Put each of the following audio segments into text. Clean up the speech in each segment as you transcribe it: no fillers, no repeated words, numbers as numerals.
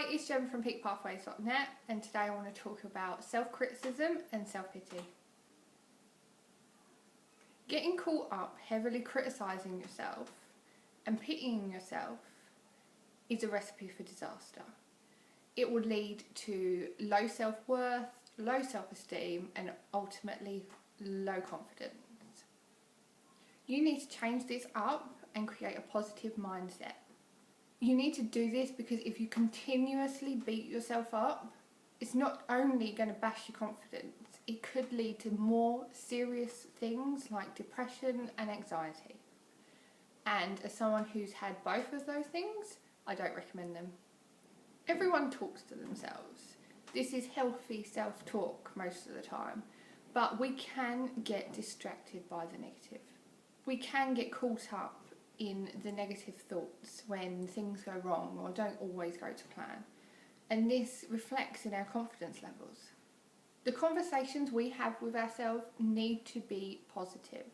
Hi, it's Jem from peakpathways.net, and today I want to talk about self-criticism and self-pity. Getting caught up heavily criticising yourself and pitying yourself is a recipe for disaster. It will lead to low self-worth, low self-esteem, and ultimately low confidence. You need to change this up and create a positive mindset. You need to do this because if you continuously beat yourself up, it's not only going to bash your confidence, it could lead to more serious things like depression and anxiety. And as someone who's had both of those things, I don't recommend them. Everyone talks to themselves. This is healthy self-talk most of the time, but we can get distracted by the negative. We can get caught up in the negative thoughts when things go wrong or don't always go to plan, and this reflects in our confidence levels. The conversations we have with ourselves need to be positive,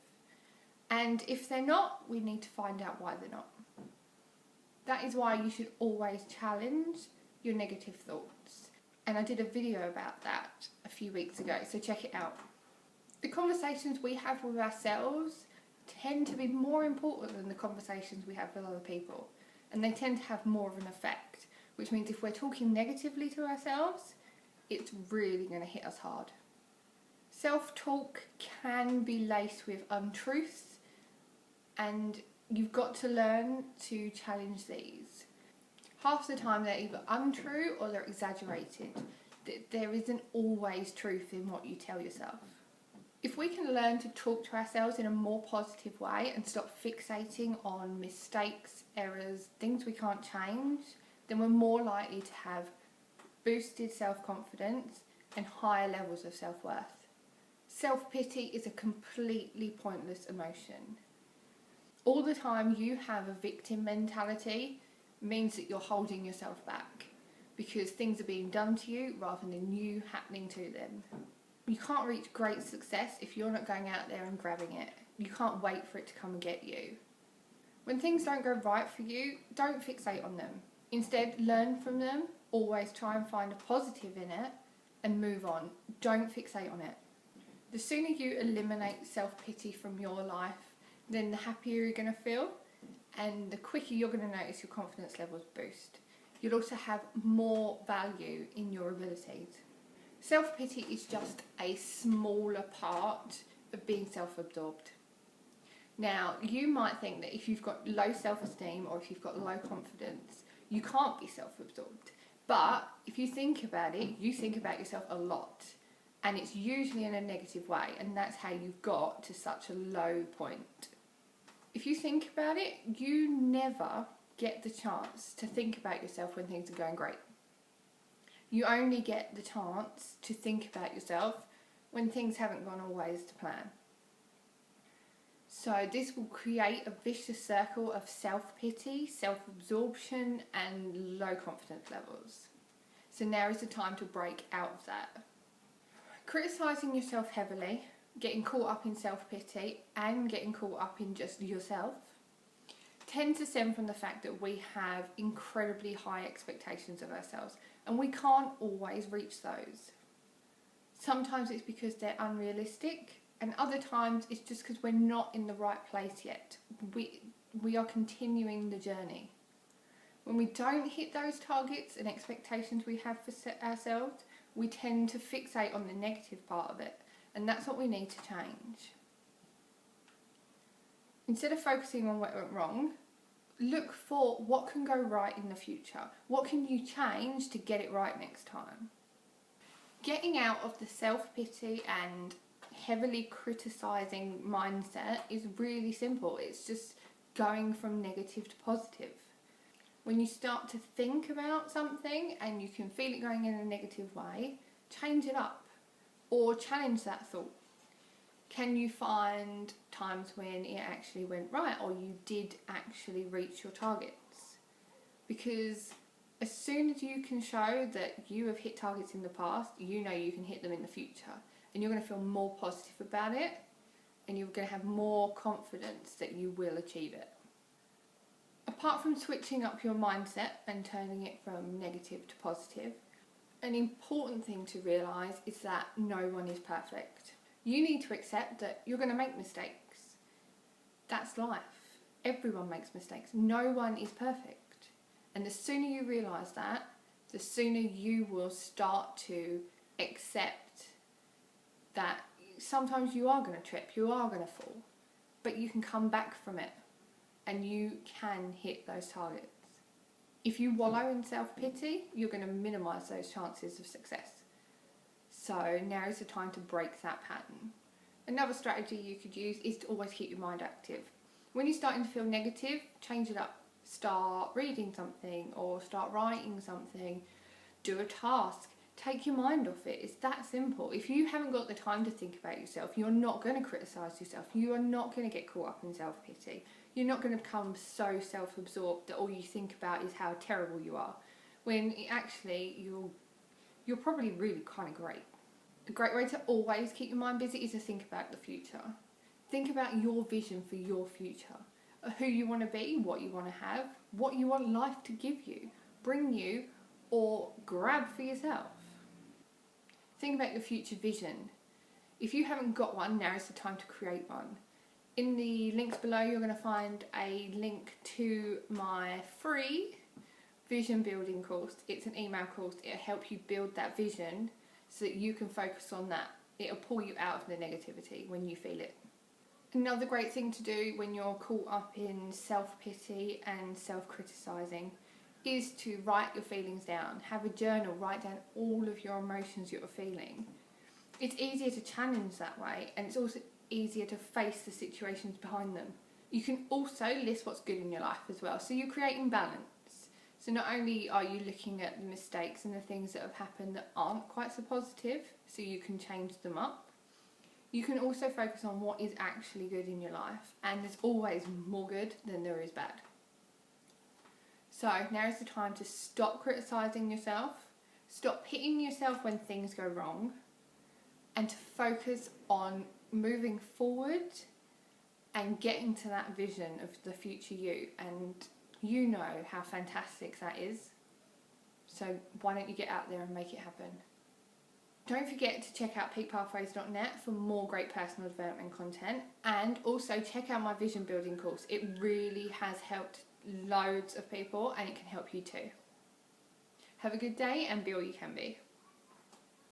and if they're not, we need to find out why they're not. That is why you should always challenge your negative thoughts, and I did a video about that a few weeks ago, so check it out. The conversations we have with ourselves tend to be more important than the conversations we have with other people, and they tend to have more of an effect, which means if we're talking negatively to ourselves, it's really going to hit us hard. Self-talk can be laced with untruths, and you've got to learn to challenge these. Half the time they're either untrue or they're exaggerated. There isn't always truth in what you tell yourself. If we can learn to talk to ourselves in a more positive way and stop fixating on mistakes, errors, things we can't change, then we're more likely to have boosted self-confidence and higher levels of self-worth. Self-pity is a completely pointless emotion. All the time you have a victim mentality means that you're holding yourself back because things are being done to you rather than you happening to them. You can't reach great success if you're not going out there and grabbing it. You can't wait for it to come and get you. When things don't go right for you, don't fixate on them. Instead, learn from them. Always try and find a positive in it and move on. Don't fixate on it. The sooner you eliminate self-pity from your life, then the happier you're going to feel, and the quicker you're going to notice your confidence levels boost. You'll also have more value in your abilities. Self-pity is just a smaller part of being self-absorbed. Now, you might think that if you've got low self-esteem or if you've got low confidence, you can't be self-absorbed. But if you think about it, you think about yourself a lot. And it's usually in a negative way, and that's how you've got to such a low point. If you think about it, you never get the chance to think about yourself when things are going great. You only get the chance to think about yourself when things haven't gone always to plan. So this will create a vicious circle of self-pity, self-absorption and low confidence levels. So now is the time to break out of that. Criticising yourself heavily, getting caught up in self-pity and getting caught up in just yourself tend to stem from the fact that we have incredibly high expectations of ourselves and we can't always reach those. Sometimes it's because they're unrealistic, and other times it's just because we're not in the right place yet. We are continuing the journey. When we don't hit those targets and expectations we have for ourselves, we tend to fixate on the negative part of it, and that's what we need to change. Instead of focusing on what went wrong, look for what can go right in the future. What can you change to get it right next time? Getting out of the self-pity and heavily criticising mindset is really simple. It's just going from negative to positive. When you start to think about something and you can feel it going in a negative way, change it up or challenge that thought. Can you find times when it actually went right or you did actually reach your targets? Because as soon as you can show that you have hit targets in the past, you know you can hit them in the future, and you're going to feel more positive about it, and you're going to have more confidence that you will achieve it. Apart from switching up your mindset and turning it from negative to positive, an important thing to realise is that no one is perfect. You need to accept that you're going to make mistakes. That's life. Everyone makes mistakes. No one is perfect. And the sooner you realise that, the sooner you will start to accept that sometimes you are going to trip, you are going to fall, but you can come back from it and you can hit those targets. If you wallow in self-pity, you're going to minimise those chances of success. So now is the time to break that pattern. Another strategy you could use is to always keep your mind active. When you're starting to feel negative, change it up. Start reading something or start writing something. Do a task. Take your mind off it. It's that simple. If you haven't got the time to think about yourself, you're not going to criticise yourself. You are not going to get caught up in self-pity. You're not going to become so self-absorbed that all you think about is how terrible you are, when actually you're probably really kind of great. A great way to always keep your mind busy is to think about the future. Think about your vision for your future, who you want to be, what you want to have, what you want life to give you, bring you, or grab for yourself. Think about your future vision. If you haven't got one, now is the time to create one. In the links below, you're going to find a link to my free vision building course. It's an email course. It'll help you build that vision so that you can focus on that. It'll pull you out of the negativity when you feel it. Another great thing to do when you're caught up in self-pity and self-criticising is to write your feelings down. Have a journal, write down all of your emotions you're feeling. It's easier to challenge that way, and it's also easier to face the situations behind them. You can also list what's good in your life as well, so you're creating balance. So not only are you looking at the mistakes and the things that have happened that aren't quite so positive, so you can change them up, you can also focus on what is actually good in your life, and there's always more good than there is bad. So now is the time to stop criticising yourself, stop hitting yourself when things go wrong, and to focus on moving forward and getting to that vision of the future you. And you know how fantastic that is. So why don't you get out there and make it happen? Don't forget to check out peakpathways.net for more great personal development content, and also check out my vision building course. It really has helped loads of people, and it can help you too. Have a good day and be all you can be.